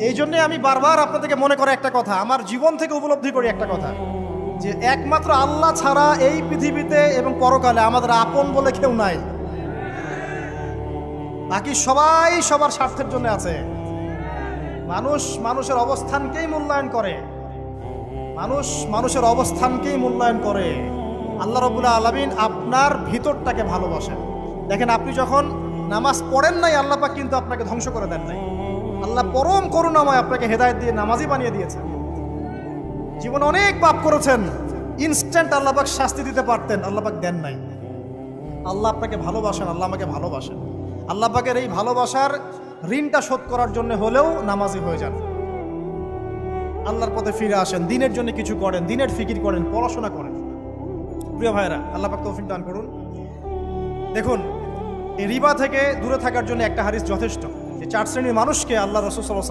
এই জন্যে আমি বারবার আপনাদেরকে মনে করে একটা কথা, আমার জীবন থেকে উপলব্ধি করি একটা কথা, যে একমাত্র আল্লাহ ছাড়া এই পৃথিবীতে এবং পরকালে আমাদের আপন বলে কেউ নাই। বাকি সবাই সবার স্বার্থের জন্য আছে। মানুষ মানুষের অবস্থানকেই মূল্যায়ন করে, মানুষ মানুষের অবস্থানকেই মূল্যায়ন করে। আল্লাহ রাব্বুল আলামিন আপনার ভিতরটাকে ভালোবাসেন। দেখেন, আপনি যখন নামাজ পড়েন নাই, আল্লাহ পাক কিন্তু আপনাকে ধ্বংস করে দেন নাই। আল্লাহ পরম করুণাময় আপনাকে হেদায়েত দিয়ে নামাজি বানিয়ে দিয়েছেন। জীবনে অনেক পাপ করেছেন, ইনস্ট্যান্ট আল্লাহ পাক শাস্তি দিতে পারতেন, আল্লাহ পাক দেন নাই। আল্লাহ আপনাকে ভালোবাসেন, আল্লাহ আমাকে ভালোবাসেন। আল্লাহ পাকের এই ভালোবাসার ঋণটা শোধ করার জন্য হলেও নামাজি হয়ে যান, আল্লাহর পথে ফিরে আসেন, দিনের জন্য কিছু করেন, দিনের ফিকির করেন, পড়াশোনা করেন। প্রিয় ভাইরা, আল্লাহ পাক তৌফিক দান করুন। দেখুন, এই রিবা থেকে দূরে থাকার জন্য একটা হাদিস যথেষ্ট, যে 4 শ্রেণীর মানুষকে আল্লাহ রাসূল সাল্লাল্লাহু আলাইহি ওয়াসাল্লাম